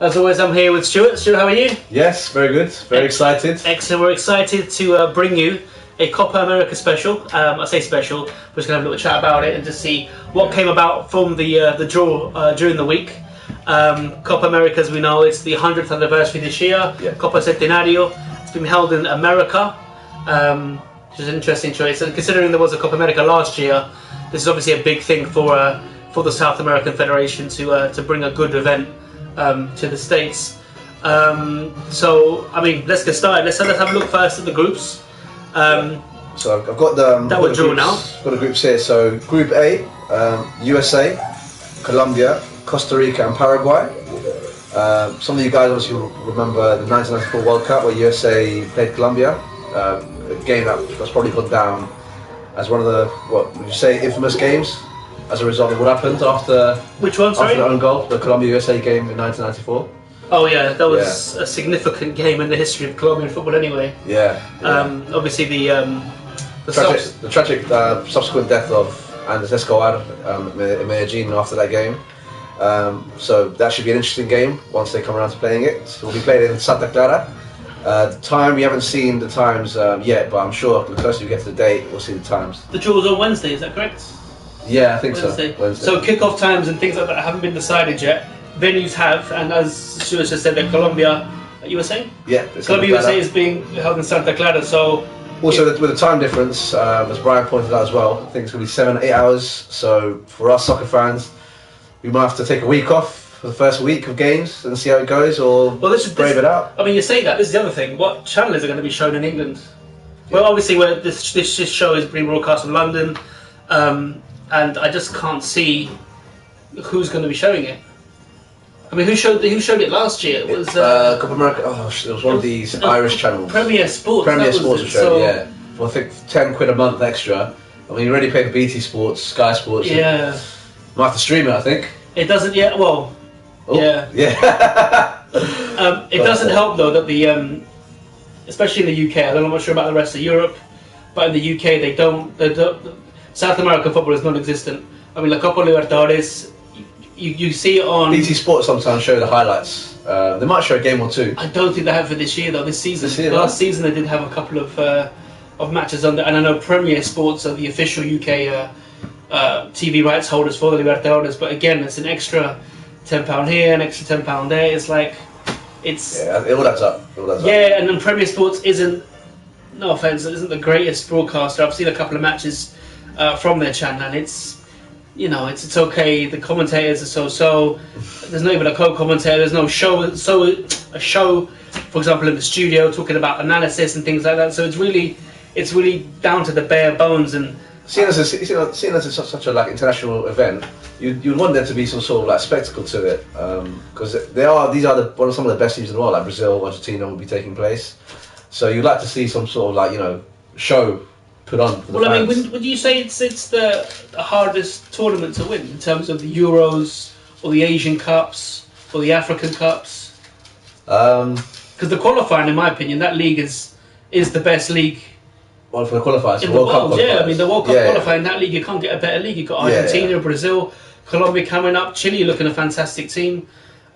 As always, I'm here with Stuart. Stuart, how are you? Yes, very good. Very excited. Excellent. We're excited to bring you a Copa America special. I say special. We're just going to have a little chat about it and just see what came about from the draw during the week. Copa America, as we know, it's the 100th anniversary this year. Yeah. Copa Centenario. It's been held in America, which is an interesting choice. And considering there was a Copa America last year, this is obviously a big thing for the South American Federation to bring a good event to the States. So, I mean, let's get started. Let's have a look first at the groups. So I've got the that we're drawn now. Got the groups here. So Group A, USA, Colombia, Costa Rica, and Paraguay. Some of you guys obviously will remember the 1994 World Cup where USA played Colombia. A game that's probably gone down as one of the, what would you say, infamous games as a result of what happened after. Which one? Sorry. After the own goal, the Colombia-USA game in 1994. Oh yeah, that was a significant game in the history of Colombian football, anyway. Yeah. Obviously the tragic subsequent death of Andrés Escobar in Medellin after that game. So that should be an interesting game once they come around to playing it. So we'll be playing in Santa Clara. The time, we haven't seen the times yet, but I'm sure the closer we get to the date, we'll see the times. The draw was on Wednesday, is that correct? Yeah, I think Wednesday. so. Wednesday. So kick-off times and things like that haven't been decided yet. Venues have, and as Stuart just said, that Colombia, USA? Yeah. Colombia USA is being held in Santa Clara, so... Also, with the time difference, as Brian pointed out as well, I think it's going to be 7 or 8 hours. So for us soccer fans, we might have to take a week off for the first week of games and see how it goes, or brave it out. I mean, you say that, this is the other thing. What channel is it going to be shown in England? Yeah. Well, obviously, where this show is being broadcast from London, and I just can't see who's going to be showing it. I mean, who showed it last year? It was Copa America. Oh, it was one of these Irish channels. Premier Sports. Premier Sports was showing, yeah. For I think £10 a month extra. I mean, you already paid for BT Sports, Sky Sports. Yeah. Might have to stream it, I think. It doesn't yet. Well. Oh, yeah. Yeah. It doesn't help though that the, especially in the UK. I'm not sure about the rest of Europe, but in the UK they don't. South American football is non-existent. I mean, La Copa Libertadores. You see it on BT Sports sometimes show the highlights. They might show a game or two. I don't think they have for this year though. This season, last season they did have a couple of matches on there, and I know Premier Sports are the official UK TV rights holders for the Libertadores. But again, it's an extra £10 here, an extra £10 there. It's like it's it all adds up. Yeah, and then Premier Sports isn't. No offense, it isn't the greatest broadcaster. I've seen a couple of matches from their channel, and it's. You know, it's okay. The commentators are so. There's not even a co-commentator. There's no show. A show, for example, in the studio talking about analysis and things like that. So it's really down to the bare bones. And seeing as it's such a international event, you'd want there to be some sort of spectacle to it, because these are some of the best teams in the world. Like Brazil, Argentina will be taking place. So you'd like to see some sort of show. Put on for the fans. I mean, would you say it's the hardest tournament to win in terms of the Euros or the Asian Cups or the African Cups? Because the qualifying, in my opinion, that league is the best league. Well, for the qualifiers, in the world, yeah. I mean, the World Cup qualifying, that league, you can't get a better league. You've got Argentina, Brazil, Colombia coming up, Chile looking a fantastic team.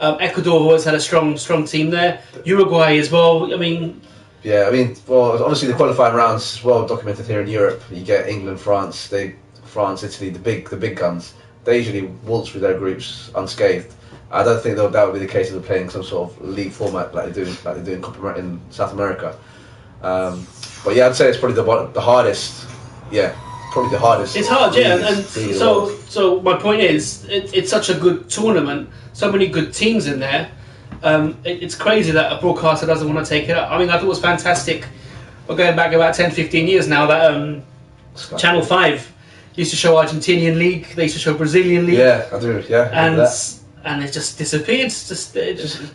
Ecuador always had a strong team there. Uruguay as well. I mean. Yeah, I mean, well, obviously the qualifying rounds is well documented here in Europe. You get England, France, Italy, the big guns. They usually waltz through their groups unscathed. I don't think that would be the case if they're playing some sort of league format like they do in Copa America in South America. But yeah, I'd say it's probably the hardest. Yeah, probably the hardest. It's hard, yeah, and so my point is, it's such a good tournament. So many good teams in there. It's crazy that a broadcaster doesn't want to take it up. I mean, I thought it was fantastic. We're going back about 10-15 years now that Channel 5 used to show Argentinian league. They used to show Brazilian league. Yeah, I do. Yeah, and it just disappeared.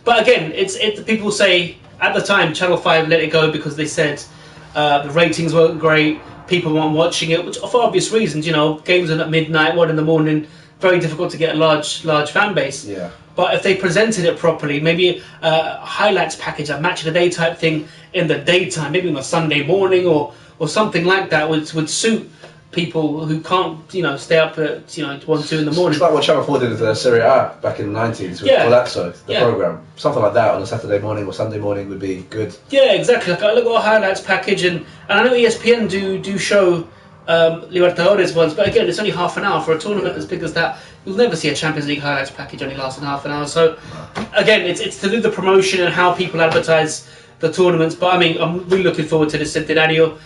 But again, it's people say at the time Channel 5 let it go because they said the ratings weren't great. People weren't watching it, which for obvious reasons. You know, games are at midnight, 1 in the morning. Very difficult to get a large fan base. Yeah. But if they presented it properly, maybe a highlights package, a match of the day type thing in the daytime, maybe on a Sunday morning or something like that would suit people who can't, stay up at 1, 2 in the morning. It's like what Channel 4 did with the Serie A back in the 90s with Colazzo, the programme. Something like that on a Saturday morning or Sunday morning would be good. Yeah, exactly. Like I look at a highlights package, and I know ESPN do show Libertadores ones, but again, it's only half an hour for a tournament as big as that. You'll never see a Champions League highlights package only lasting half an hour. So again, it's to do the promotion and how people advertise the tournaments. But I mean, I'm really looking forward to this Centenario.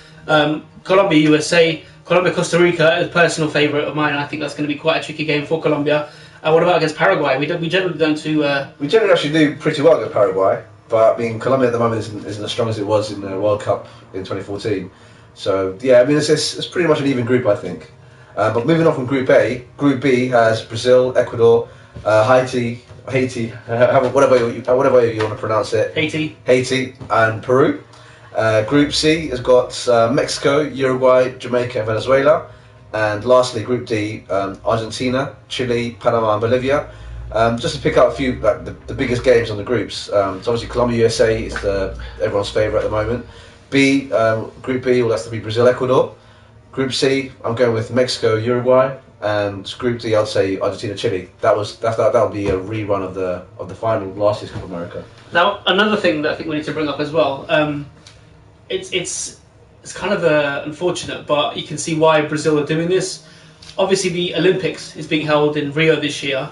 Colombia, USA, Colombia, Costa Rica, a personal favourite of mine. I think that's going to be quite a tricky game for Colombia. What about against Paraguay? We generally don't do. We generally actually do pretty well against Paraguay, but I mean, Colombia at the moment isn't as strong as it was in the World Cup in 2014. So yeah, I mean, it's pretty much an even group, I think. But moving on from Group A, Group B has Brazil, Ecuador, Haiti, whatever you want to pronounce it. Haiti, and Peru. Group C has got Mexico, Uruguay, Jamaica, and Venezuela. And lastly, Group D, Argentina, Chile, Panama, and Bolivia. Just to pick out a few, like the biggest games on the groups. So obviously, Colombia, USA is everyone's favourite at the moment. Group B will have to be Brazil, Ecuador. Group C, I'm going with Mexico, Uruguay, and Group D, I'd say Argentina, Chile. That'll be a rerun of the final last year's Copa America. Now, another thing that I think we need to bring up as well. It's kind of unfortunate, but you can see why Brazil are doing this. Obviously, the Olympics is being held in Rio this year,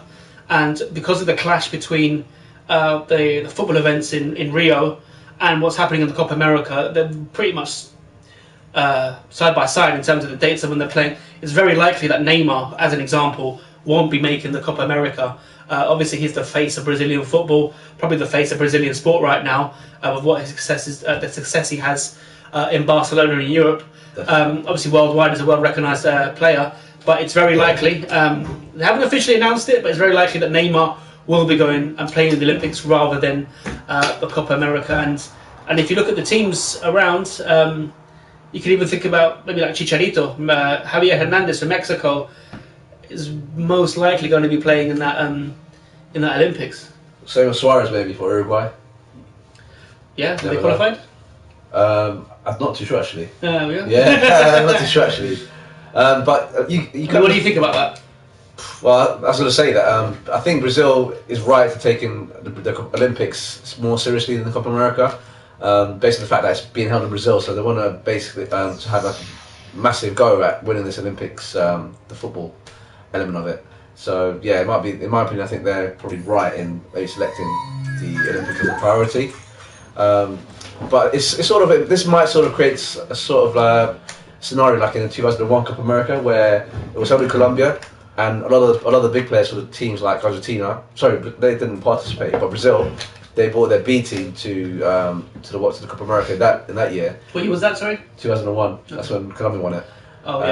and because of the clash between the football events in Rio and what's happening in the Copa America, they're pretty much side by side in terms of the dates of when they're playing. It's very likely that Neymar, as an example, won't be making the Copa America. Obviously, he's the face of Brazilian football, probably the face of Brazilian sport right now, with what his success is, the success he has in Barcelona and Europe. Obviously, worldwide as a well-recognised player, but it's very likely. They haven't officially announced it, but it's very likely that Neymar will be going and playing in the Olympics rather than the Copa America. And if you look at the teams around, you can even think about maybe like Chicharito, Javier Hernandez from Mexico is most likely going to be playing in that Olympics. Same as Suarez maybe for Uruguay. Yeah, have they qualified? I'm not too sure actually. Yeah, I'm not too sure actually. But what do you think about that? Well, I was going to say that I think Brazil is right for taking the Olympics more seriously than the Copa America, based on the fact that it's being held in Brazil. So they want to basically have a massive go at winning this Olympics, the football element of it. So yeah, it might be. In my opinion, I think they're probably right in maybe selecting the Olympics as a priority. But it's sort of this might sort of create a sort of scenario like in the 2001 Copa America where it was held in Colombia. And a lot of the big players for the teams like Argentina, sorry, they didn't participate, but Brazil, they brought their B team to the Copa America in that year. What year was that? Sorry, 2001. That's when Colombia won it. Oh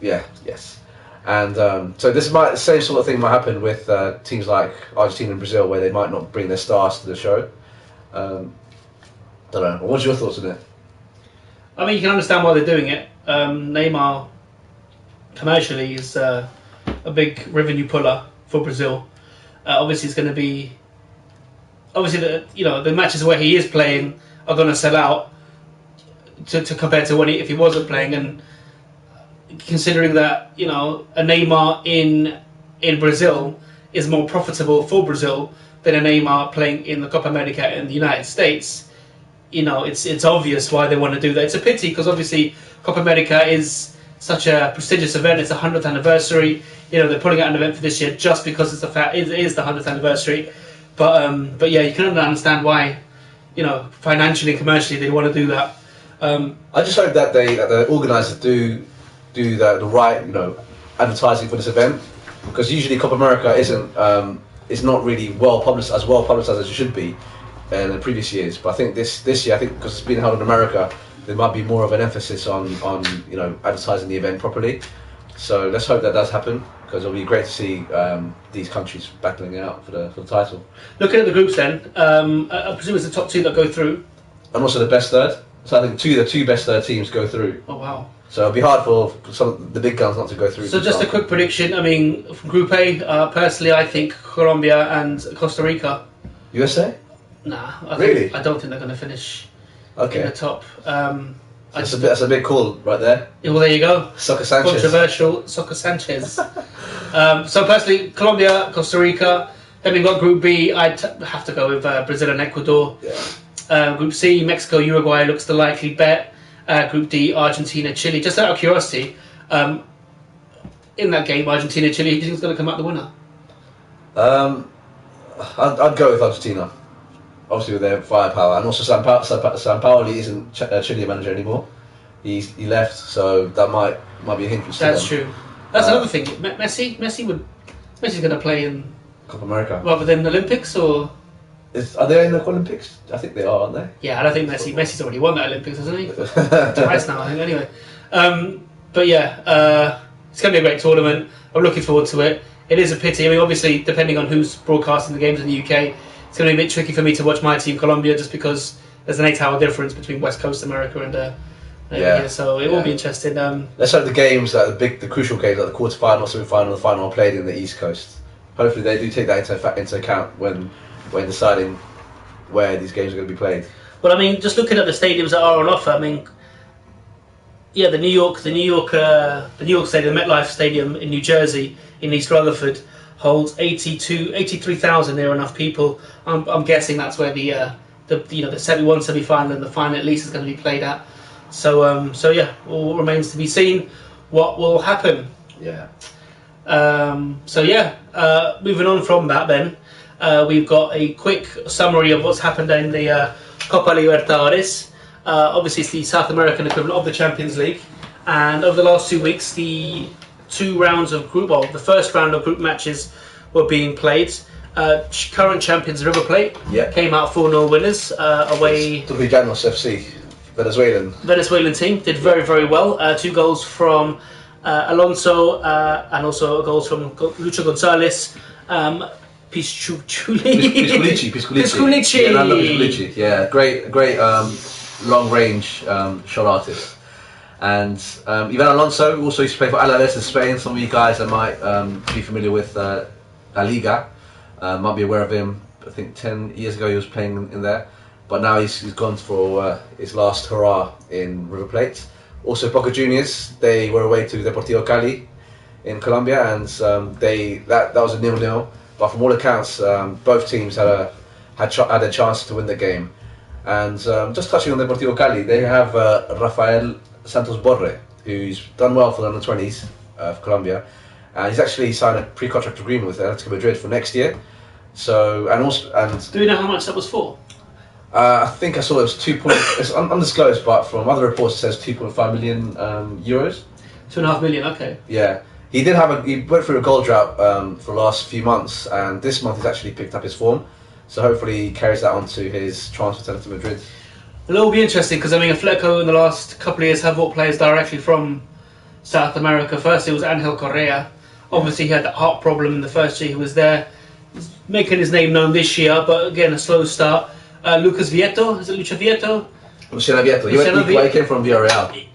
yeah. Yes. And so the same sort of thing might happen with teams like Argentina and Brazil, where they might not bring their stars to the show. Don't know. What's your thoughts on it? I mean, you can understand why they're doing it. Neymar commercially is a big revenue puller for Brazil. Obviously, it's going to be the matches where he is playing are going to sell out to compare to if he wasn't playing. And considering that a Neymar in Brazil is more profitable for Brazil than a Neymar playing in the Copa America in the United States, it's obvious why they want to do that. It's a pity because obviously Copa America is such a prestigious event. It's the 100th anniversary. They're putting out an event for this year just because it is the 100th anniversary. But yeah, you can understand why, financially and commercially they want to do that. I just hope that the organisers do the right, advertising for this event, because usually Copa America is not really well publicised as it should be in the previous years. But I think this year, because it's been held in America, there might be more of an emphasis on advertising the event properly. So let's hope that does happen, because it'll be great to see these countries battling it out for the title. Looking at the groups then, I presume it's the top two that go through. And also the best third. So I think the two best third teams go through. Oh wow. So it'll be hard for some of the big guns not to go through. So just a quick prediction. I mean, from Group A, personally I think Colombia and Costa Rica. USA? Nah. Really? I don't think they're going to finish in the top. That's a big call right there. Yeah, well, there you go. Soccer Sanchez. Controversial Soccer Sanchez. So personally, Colombia, Costa Rica. Then we've got Group B. I'd have to go with Brazil and Ecuador. Yeah. Group C, Mexico, Uruguay looks the likely bet. Group D, Argentina, Chile. Just out of curiosity, in that game, Argentina, Chile, who do you think is going to come out the winner? I'd go with Argentina. Obviously with their firepower, and also Sampaoli isn't Chile manager anymore. He left, so that might be a hindrance. That's true. That's another thing. Messi's going to play in Copa America rather than Olympics, or are they in the Olympics? I think they are, aren't they? Yeah, I don't think Messi's already won that Olympics, hasn't he? Twice now, I think. Anyway, but yeah, it's going to be a great tournament. I'm looking forward to it. It is a pity. I mean, obviously, depending on who's broadcasting the games in the UK, it's going to be a bit tricky for me to watch my team, Colombia, just because there's an 8-hour difference between West Coast America and here. So it will be interesting. Let's hope the games, the crucial games, like the quarterfinal, semi-final, and the final, are played in the East Coast. Hopefully, they do take that into account when deciding where these games are going to be played. Well, I mean, just looking at the stadiums that are on offer, I mean, yeah, the New York Stadium, the MetLife Stadium in New Jersey, in East Rutherford, holds 83,000 near enough people. I'm guessing that's where the 71 semi-final and the final at least is going to be played at. So yeah, all remains to be seen what will happen. Yeah. Moving on from that then, we've got a quick summary of what's happened in the Copa Libertadores. Obviously, it's the South American equivalent of the Champions League. And over the last 2 weeks, the the first round of group matches were being played. Current champions River Plate came out 4-0 winners away. Tubillanos FC, Venezuelan team, did very, very well. 2 goals from Alonso and also goals from Lucho Gonzalez. Pisculici. Yeah, great long range shot artist. And Ivan Alonso also used to play for Alaves in Spain. Some of you guys that might be familiar with La Liga might be aware of him. I think 10 years ago he was playing in there, but now he's gone for his last hurrah in River Plate. Also Boca Juniors, they were away to Deportivo Cali in Colombia, and that was a 0-0. But from all accounts, both teams had a chance to win the game. And just touching on Deportivo Cali, they have Rafael Santos Borre, who's done well for the under-20s for Colombia, and he's actually signed a pre-contract agreement with Atletico Madrid for next year. So do we know how much that was for? I think I saw it was it's undisclosed, but from other reports it says 2.5 million euros. 2.5 million, okay. Yeah, he went through a goal drought for the last few months, and this month he's actually picked up his form. So hopefully he carries that on to his transfer to Atletico Madrid. Well, it'll be interesting because I mean, Atletico in the last couple of years have bought players directly from South America. First, it was Angel Correa. Obviously, he had that heart problem in the first year he was there. He's making his name known this year, but again, a slow start. Lucas Vieto, is it Lucha Vieto? Luciano Vieto. He came from Villarreal.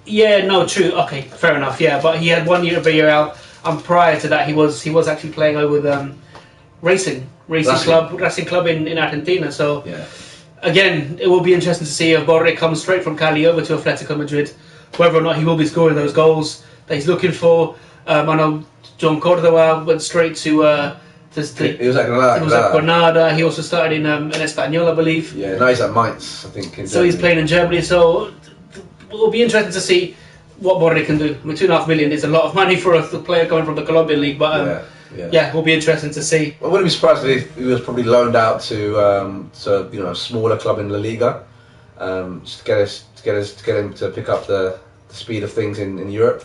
Yeah, no, true. Okay, fair enough. Yeah, but he had 1 year at Villarreal, and prior to that, he was actually playing over with Racing Club in Argentina. So. Yeah. Again, it will be interesting to see if Borre comes straight from Cali over to Atletico Madrid, whether or not he will be scoring those goals that he's looking for. I know John Cordova went straight to he was at Granada. He was at Granada. He also started in Espanyol, I believe. Yeah, now he's at Mainz, I think. So he's playing in Germany. So it will be interesting to see what Borre can do. I mean, 2.5 million is a lot of money for a player coming from the Colombian league, but yeah, it will be interesting to see. I wouldn't be surprised if he was probably loaned out to a smaller club in La Liga, just to get him to pick up the speed of things in Europe.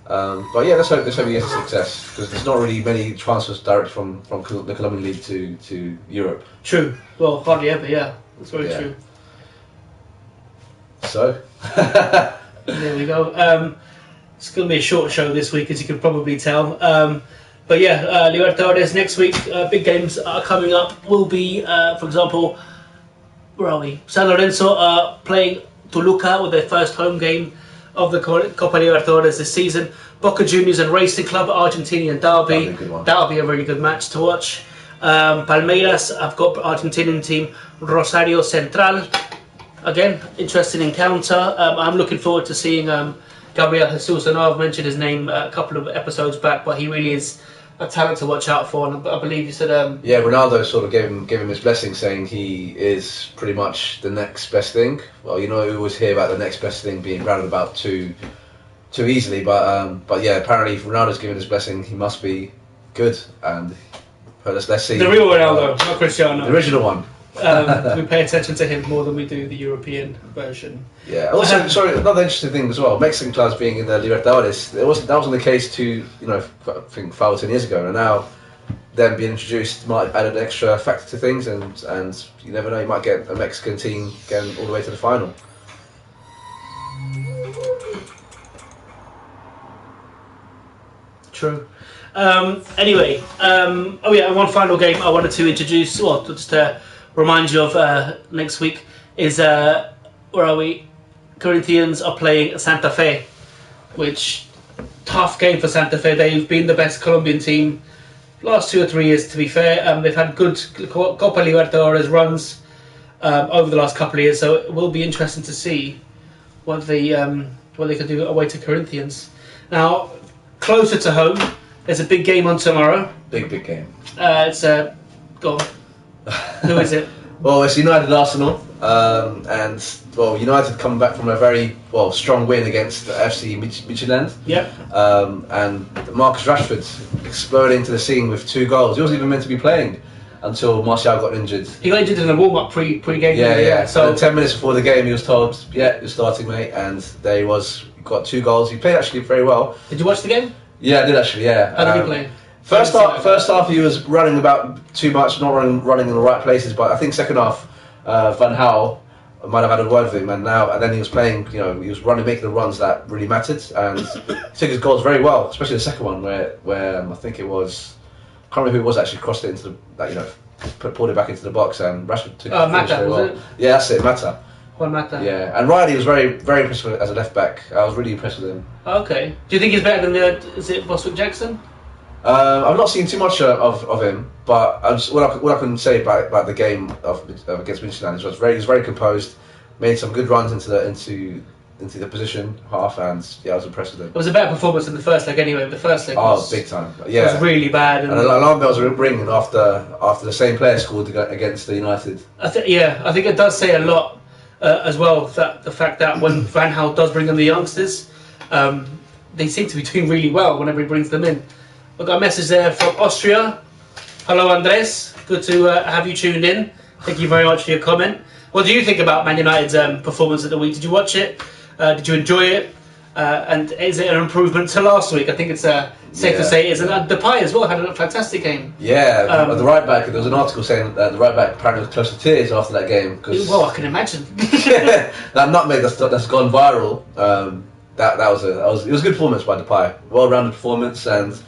But yeah, let's hope he has a success, because there's not really many transfers direct from the Colombian league to Europe. True. Well, hardly ever. Yeah, that's very true. So there we go. It's going to be a short show this week, as you can probably tell. But yeah, Libertadores next week, big games are coming up. Will be, for example, where are we? San Lorenzo are playing Toluca with their first home game of the Copa Libertadores this season. Boca Juniors and Racing Club, Argentinian derby. That'll be a really good match to watch. Palmeiras, I've got Argentinian team Rosario Central. again, interesting encounter. I'm looking forward to seeing Gabriel Jesus. I know I've mentioned his name a couple of episodes back, but he really is a talent to watch out for. And I believe you said... yeah, Ronaldo sort of gave him his blessing, saying he is pretty much the next best thing. Well, you we always hear about the next best thing being rounded about too easily, but yeah, apparently if Ronaldo's given his blessing, he must be good. And let's see. The real Ronaldo, not Cristiano. The original one. We pay attention to him more than we do the European version. Yeah. Also, sorry, another interesting thing as well. Mexican clubs being in the Libertadores, that wasn't the case I think 5 or 10 years ago, and now them being introduced might add an extra factor to things, and you never know, you might get a Mexican team getting all the way to the final. True. Anyway, oh yeah, and one final game I wanted to introduce, well, just to remind you of next week is where are we? Corinthians are playing Santa Fe, which tough game for Santa Fe. They've been the best Colombian team last 2 or 3 years. To be fair, they've had good Copa Libertadores runs over the last couple of years, so it will be interesting to see what they can do away to Corinthians. Now, closer to home, there's a big game on tomorrow. Big game. It's go on. Who is it? Well, it's United Arsenal, and United coming back from a very strong win against FC Midtjylland. Yep. And Marcus Rashford exploded into the scene with 2 goals. He wasn't even meant to be playing until Martial got injured. He got injured in the warm-up pre-game. Yeah. So and 10 minutes before the game, he was told, "Yeah, you're starting, mate." And he got 2 goals. He played actually very well. Did you watch the game? Yeah, I did actually. Yeah. How did he play? First half he was running about too much, not running in the right places. But I think second half, Van Gaal might have had a word with him, and then he was playing. He was running, making the runs that really mattered, and he took his goals very well, especially the second one where I think it was, I can't remember who it was actually crossed it into pulled it back into the box, and Rashford took it Mata, very well. was it? Yeah, that's it, Mata. Juan Mata. Yeah, and Riley was very very impressed as a left back. I was really impressed with him. Okay. Do you think he's better than is it Boswick Jackson? I've not seen too much of him, but what I can say about the game against Midtjylland is he was very composed, made some good runs into the position half, and yeah, I was impressed with him. It was a better performance than the first leg anyway. The first leg was big time. Yeah, it was really bad. And alarm bells were ringing after the same player scored against the United. I think it does say a lot as well, that the fact that when Van Gaal does bring in the youngsters, they seem to be doing really well whenever he brings them in. We've got a message there from Austria. Hello, Andres. Good to have you tuned in. Thank you very much for your comment. What do you think about Man United's performance of the week? Did you watch it? Did you enjoy it? And is it an improvement to last week? I think it's safe to say it is. And Depay as well had a fantastic game. Yeah, the right back. There was an article saying that the right back apparently was close to tears after that game. Well, I can imagine. That nutmeg that's gone viral. It was a good performance by Depay. Well-rounded performance, and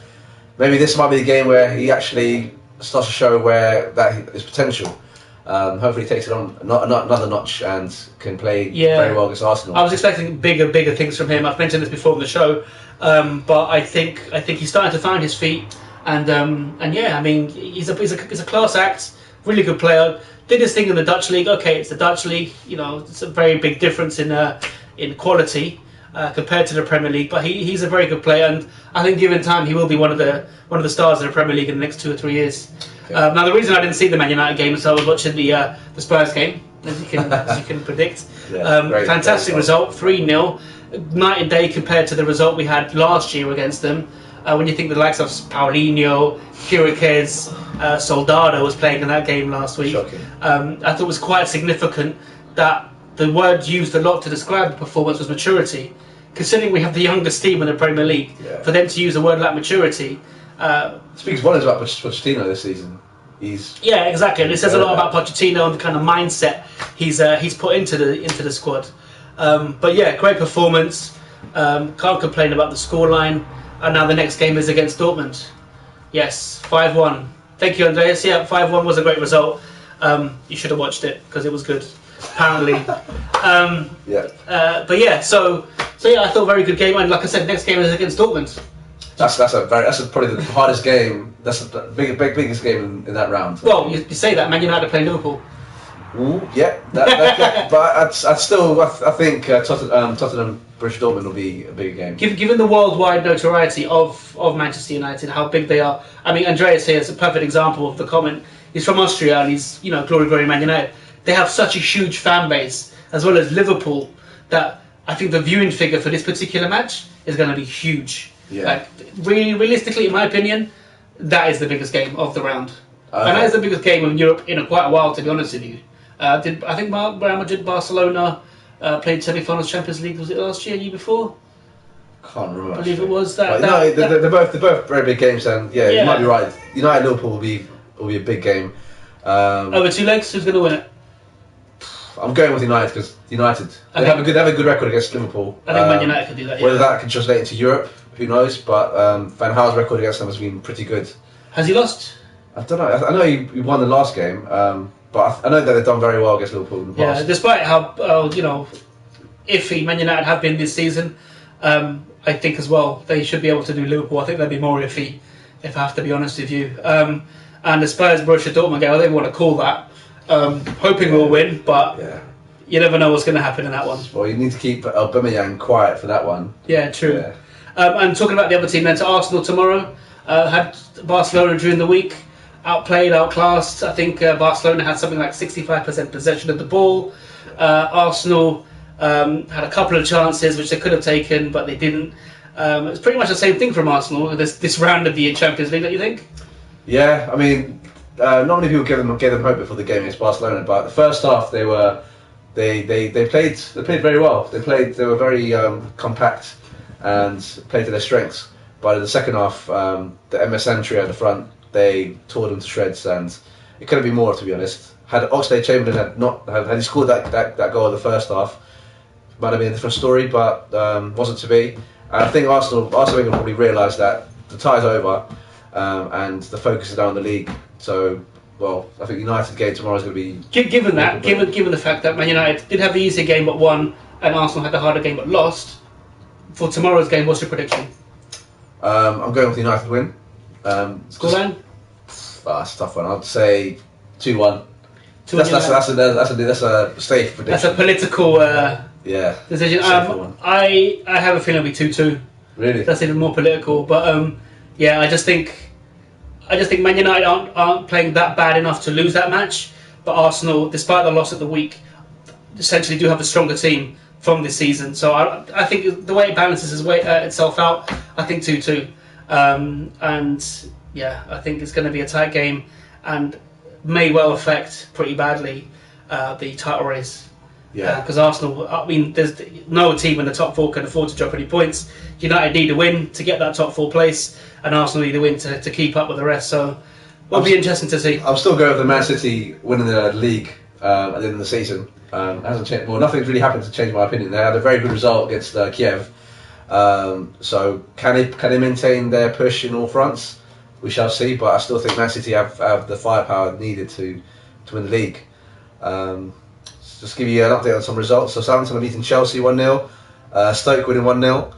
maybe this might be the game where he actually starts to show where that his potential. Hopefully he takes it on another notch and can play very well against Arsenal. I was expecting bigger things from him. I've mentioned this before on the show, but I think he's starting to find his feet, and yeah, I mean he's a class act, really good player. Did his thing in the Dutch league. Okay, it's the Dutch league. It's a very big difference in quality. Compared to the Premier League, but he's a very good player, and I think given time he will be one of the stars of the Premier League in the next 2 or 3 years. Okay. Now the reason I didn't see the Man United game is I was watching the Spurs game, as you can predict. Fantastic result, 3-0, night and day compared to the result we had last year against them. When you think the likes of Paulinho, Chiriquez, Soldado was playing in that game last week, I thought it was quite significant that the word used a lot to describe the performance was maturity. Considering we have the youngest team in the Premier League, for them to use a word like maturity speaks volumes about Pochettino this season. Exactly, and it says a lot about Pochettino and the kind of mindset he's put into the squad. But yeah, great performance. Can't complain about the scoreline. And now the next game is against Dortmund. Yes, 5-1. Thank you, Andreas. Yeah, 5-1 was a great result. You should have watched it because it was good. Apparently. But yeah, so yeah, I thought very good game, and like I said, next game is against Dortmund. That's probably the hardest game. That's the biggest game in that round. Well, you say that Man United play Liverpool. Ooh, yeah, but I think Tottenham Borussia Dortmund will be a bigger game. Given the worldwide notoriety of Manchester United, how big they are. I mean, Andreas here is a perfect example of the comment. He's from Austria and he's, glory Man United. They have such a huge fan base, as well as Liverpool, that I think the viewing figure for this particular match is going to be huge. Yeah. Like, really, realistically, in my opinion, that is the biggest game of the round. Okay. And that is the biggest game in Europe in quite a while, to be honest with you. I think Real Madrid, Barcelona played semi-finals Champions League. Was it last year, year before? Can't remember. I believe it was that. They're both very big games, and you might be right. United Liverpool will be a big game. Over 2 legs, who's going to win it? I'm going with United because United they have a good record against Liverpool. I think Man United could do that. Yeah. Whether that can translate into Europe, who knows? But Van Gaal's record against them has been pretty good. Has he lost? I don't know. I know he won the last game, but I know that they've done very well against Liverpool in the past. Yeah, despite how iffy Man United have been this season, I think as well they should be able to do Liverpool. I think they'd be more iffy, if I have to be honest with you. And the Spurs Borussia Dortmund game, I don't want to call that. Hoping we'll win, but you never know what's going to happen in that one. Well, you need to keep Aubameyang quiet for that one. Yeah, true. Yeah. And talking about the other team, then to Arsenal tomorrow. Had Barcelona during the week, outplayed, outclassed. I think Barcelona had something like 65% possession of the ball. Arsenal had a couple of chances which they could have taken, but they didn't. It's pretty much the same thing from Arsenal this round of the Champions League, don't you think? Yeah, I mean, not many people gave them hope before the game against Barcelona, but the first half they played very well. They were very compact and played to their strengths. But in the second half, the MSN trio at the front, they tore them to shreds, and it couldn't be more, to be honest. Had Oxlade-Chamberlain had he scored that goal in the first half, it might have been a different story, but wasn't to be. And I think Arsenal probably realised that the tie's over, and the focus is now on the league. So, well, I think United game tomorrow is going to be... Given the fact that Man United did have the easier game but won, and Arsenal had the harder game but lost, for tomorrow's game, what's your prediction? I'm going with the United win. Scoreline? That's a tough one. I'd say 2-1. That's a safe prediction. That's a political decision. One. I have a feeling it'll be 2-2. Really? That's even more political. But I just think Man United aren't playing that bad enough to lose that match. But Arsenal, despite the loss of the week, essentially do have a stronger team from this season. So I think the way it balances itself out, I think 2-2. I think it's going to be a tight game and may well affect pretty badly the title race. Yeah. Because Arsenal, I mean, there's no team in the top 4 can afford to drop any points. United need a win to get that top 4 place, and Arsenal need a win to keep up with the rest. So it'll be interesting to see. I'm still going with the Man City winning the league at the end of the season. Hasn't changed. Well, nothing's really happened to change my opinion. They had a very good result against Kiev. So can they maintain their push in all fronts? We shall see. But I still think Man City have the firepower needed to win the league. Just give you an update on some results. So Southampton are beating Chelsea 1-0. Stoke winning 1-0.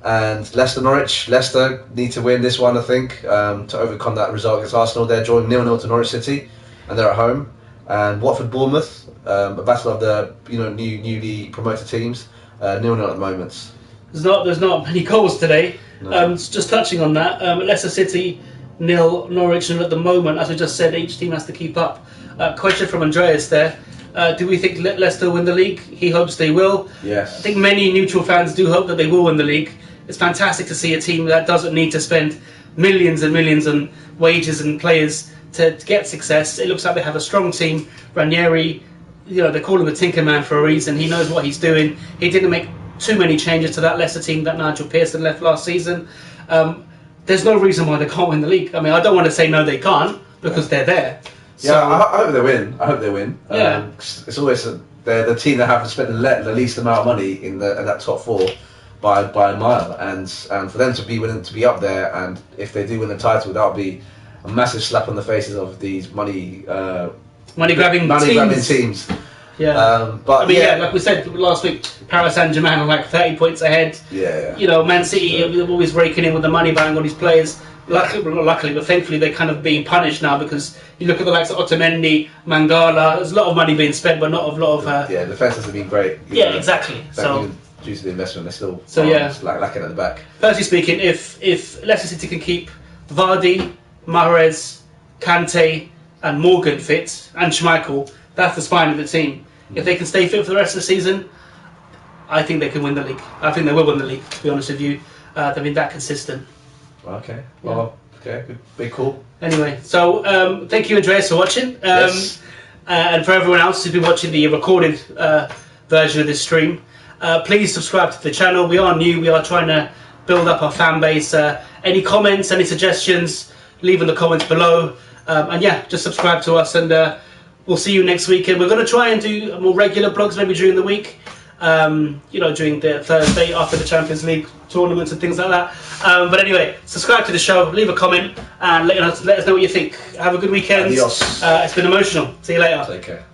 And Leicester-Norwich. Leicester need to win this one, I think, to overcome that result against Arsenal. They're drawing 0-0 to Norwich City, and they're at home. And Watford-Bournemouth, a battle of the newly promoted teams, 0-0 at the moment. There's not many goals today. No. Just touching on that, Leicester City 0, Norwich 0 at the moment. As we just said, each team has to keep up. Question from Andreas there. Do we think Leicester win the league? He hopes they will. Yes. I think many neutral fans do hope that they will win the league. It's fantastic to see a team that doesn't need to spend millions and millions on wages and players to get success. It looks like they have a strong team. Ranieri, they call him the Tinker Man for a reason. He knows what he's doing. He didn't make too many changes to that Leicester team that Nigel Pearson left last season. There's no reason why they can't win the league. I mean, I don't want to say no, they can't, because they're there. Yeah, so, I hope they win. Yeah. It's always they're the team that have to spend the least amount of money in that top 4 by a mile, and for them to be willing to be up there, and if they do win the title, that'll be a massive slap on the faces of these money grabbing teams. Yeah. But like we said last week, Paris Saint-Germain are like 30 points ahead. Yeah. Man City are always raking in with the money buying all these players. luckily, but thankfully they're kind of being punished now, because you look at the likes of Otamendi, Mangala. There's a lot of money being spent, but not a lot of. The defence hasn't been great. Yeah, exactly. So due to the investment, they're still lacking at the back. Personally speaking, if Leicester City can keep Vardy, Mahrez, Kante, and Morgan fit, and Schmeichel, that's the spine of the team. If they can stay fit for the rest of the season, I think they can win the league. I think they will win the league, to be honest with you. They've been that consistent. Okay. Well, okay. Big call. Anyway, so thank you, Andreas, for watching. Yes. And for everyone else who's been watching the recorded version of this stream, please subscribe to the channel. We are new. We are trying to build up our fan base. Any comments, any suggestions, leave in the comments below. And yeah, just subscribe to us, and we'll see you next week. And we're going to try and do more regular vlogs maybe during the week. During the Thursday after the Champions League tournaments and things like that. But anyway, subscribe to the show, leave a comment, and let us know what you think. Have a good weekend. Adios. It's been emotional. See you later. Take care.